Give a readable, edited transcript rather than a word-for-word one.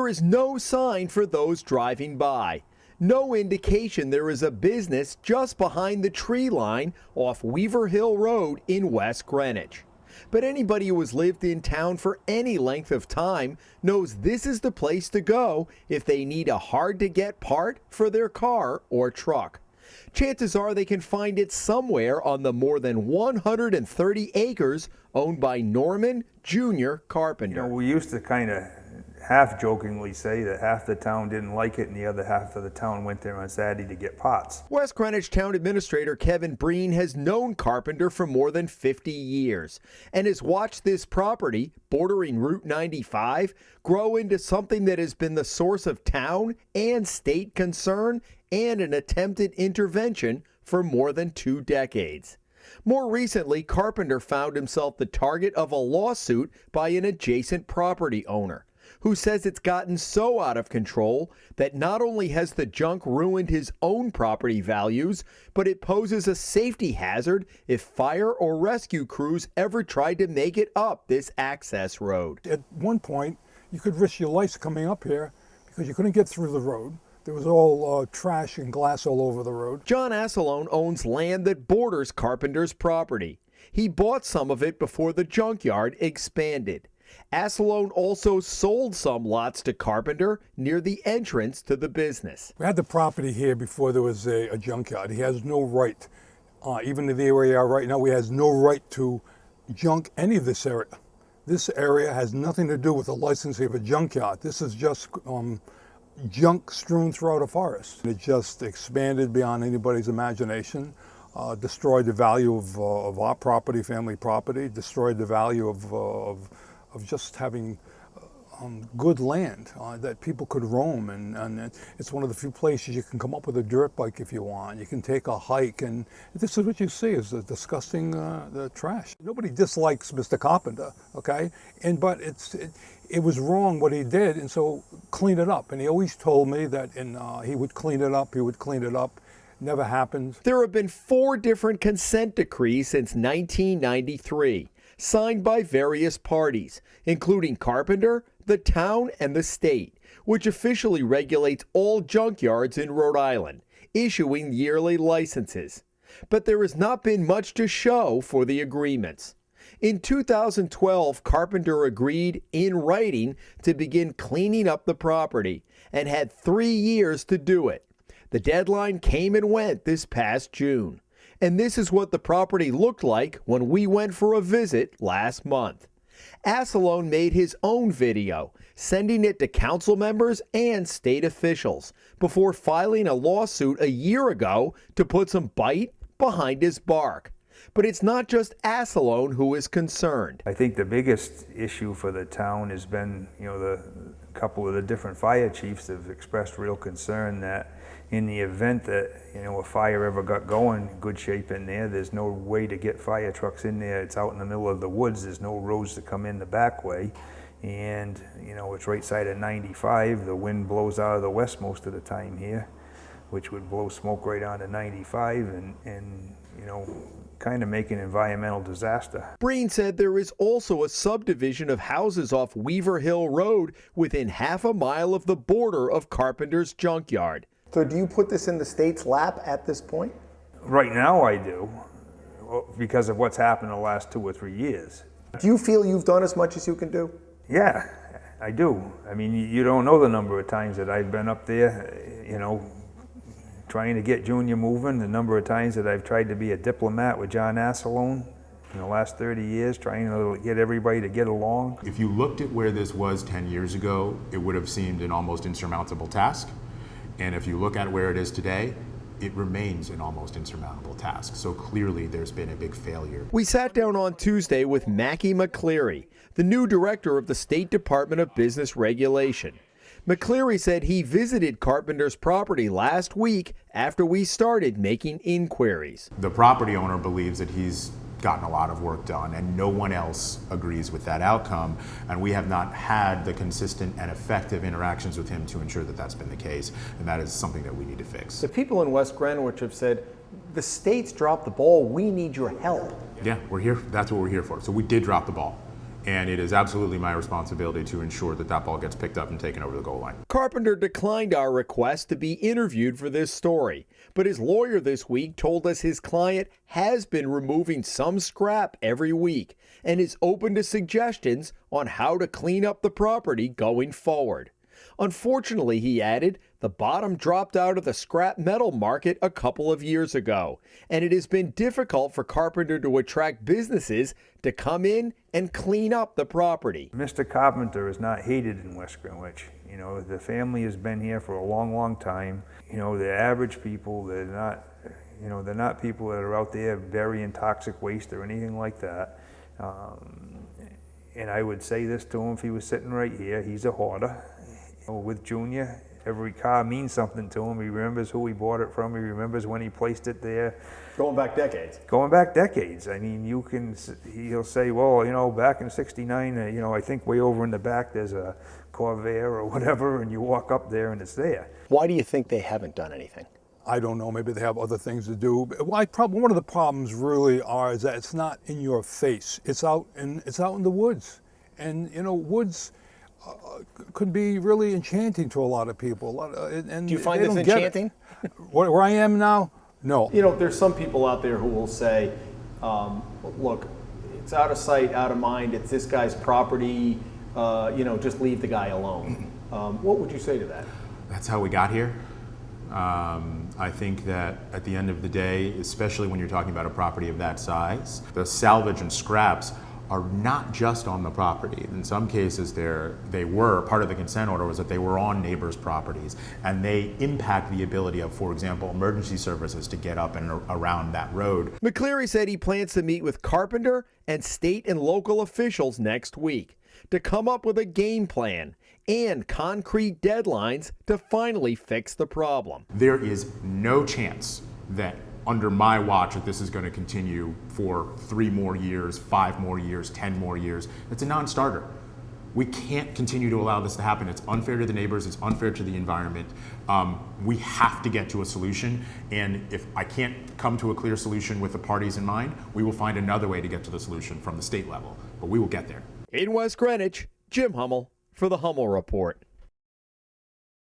there is no sign for those driving by. No indication there is a business just behind the tree line off Weaver Hill Road in West Greenwich. But anybody who has lived in town for any length of time knows this is the place to go if they need a hard-to-get part for their car or truck. Chances are they can find it somewhere on the more than 130 acres owned by Norman Jr. Carpenter. You know, we used to kind of half-jokingly say that half the town didn't like it and the other half of the town went there on Saturday to get pots. West Greenwich Town Administrator Kevin Breen has known Carpenter for more than 50 years and has watched this property, bordering Route 95, grow into something that has been the source of town and state concern and an attempted intervention for more than 2 decades. More recently, Carpenter found himself the target of a lawsuit by an adjacent property owner, who says it's gotten so out of control that not only has the junk ruined his own property values, but it poses a safety hazard if fire or rescue crews ever tried to make it up this access road. At one point, you could risk your life coming up here because you couldn't get through the road. There was all trash and glass all over the road. John Assalone owns land that borders Carpenter's property. He bought some of it before the junkyard expanded. Assalone also sold some lots to Carpenter near the entrance to the business. We had the property here before there was a junkyard. He has no right, even in the area we are right now, he has no right to junk any of this area. This area has nothing to do with the licensing of a junkyard. This is just junk strewn throughout a forest. It just expanded beyond anybody's imagination, destroyed the value of our property, family property, destroyed the value of just having good land that people could roam, and it's one of the few places you can come up with a dirt bike if you want. You can take a hike, and this is what you see is the disgusting the trash. Nobody dislikes Mr. Carpenter, okay? But it was wrong what he did, and so clean it up. And he always told me that he would clean it up, Never happened. There have been 4 different consent decrees since 1993. Signed by various parties, including Carpenter, the town, and the state, which officially regulates all junkyards in Rhode Island, issuing yearly licenses. But there has not been much to show for the agreements. In 2012, Carpenter agreed in writing to begin cleaning up the property and had 3 years to do it. The deadline came and went this past June. And this is what the property looked like when we went for a visit last month. Assalone made his own video, sending it to council members and state officials before filing a lawsuit a year ago to put some bite behind his bark. But it's not just Assalone who is concerned. I think the biggest issue for the town has been, the couple of the different fire chiefs have expressed real concern that in the event that, a fire ever got going, good shape in there, there's no way to get fire trucks in there. It's out in the middle of the woods. There's no roads to come in the back way. And, it's right side of 95. The wind blows out of the west most of the time here, which would blow smoke right onto 95 and kind of make an environmental disaster. Breen said there is also a subdivision of houses off Weaver Hill Road within half a mile of the border of Carpenter's junkyard. So do you put this in the state's lap at this point? Right now I do, because of what's happened the last 2 or 3 years. Do you feel you've done as much as you can do? Yeah, I do. I mean, you don't know the number of times that I've been up there, trying to get Junior moving, the number of times that I've tried to be a diplomat with John Assalone in the last 30 years, trying to get everybody to get along. If you looked at where this was 10 years ago, it would have seemed an almost insurmountable task. And if you look at where it is today, it remains an almost insurmountable task. So clearly there's been a big failure. We sat down on Tuesday with Mackie McCleary, the new director of the State Department of Business Regulation. McCleary said he visited Carpenter's property last week after we started making inquiries. The property owner believes that he's gotten a lot of work done, and no one else agrees with that outcome, and we have not had the consistent and effective interactions with him to ensure that that's been the case, and that is something that we need to fix. The people in West Greenwich have said, the state's dropped the ball, we need your help. Yeah, we're here. That's what we're here for. So we did drop the ball. and it is absolutely my responsibility to ensure that that ball gets picked up and taken over the goal line. Carpenter declined our request to be interviewed for this story, but his lawyer this week told us his client has been removing some scrap every week and is open to suggestions on how to clean up the property going forward. Unfortunately, he added, the bottom dropped out of the scrap metal market a couple of years ago, and it has been difficult for Carpenter to attract businesses to come in and clean up the property. Mr. Carpenter is not hated in West Greenwich. You know, the family has been here for a long, long time. You know, the average people, they're not people that are out there burying toxic waste or anything like that. And I would say this to him if he was sitting right here, he's a hoarder. With Junior, every car means something to him. He remembers who he bought it from. He remembers when he placed it there. Going back decades. Going back decades. I mean, he'll say, well, you know, back in '69, you know, I think way over in the back there's a Corvair or whatever, and you walk up there and it's there. Why do you think they haven't done anything? I don't know, maybe they have other things to do. One of the problems really is that it's not in your face. It's out in the woods. And, you know, woods could be really enchanting to a lot of people. And Do you find they this don't get enchanting? Where I am now, no. You know, there's some people out there who will say, look, it's out of sight, out of mind, it's this guy's property, you know, just leave the guy alone. What would you say to that? That's how we got here. I think that at the end of the day, especially when you're talking about a property of that size, the salvage and scraps are not just on the property. In some cases, they were, part of the consent order was that they were on neighbors' properties, and they impact the ability of, for example, emergency services to get up and around that road. McCleary said he plans to meet with Carpenter and state and local officials next week to come up with a game plan and concrete deadlines to finally fix the problem. There is no chance that under my watch that this is going to continue for 3 more years, 5 more years, 10 more years. It's a non-starter. We can't continue to allow this to happen. It's unfair to the neighbors, it's unfair to the environment. We have to get to a solution, and if I can't come to a clear solution with the parties in mind, we will find another way to get to the solution from the state level, but we will get there. In West Greenwich, Jim Hummel for the Hummel Report.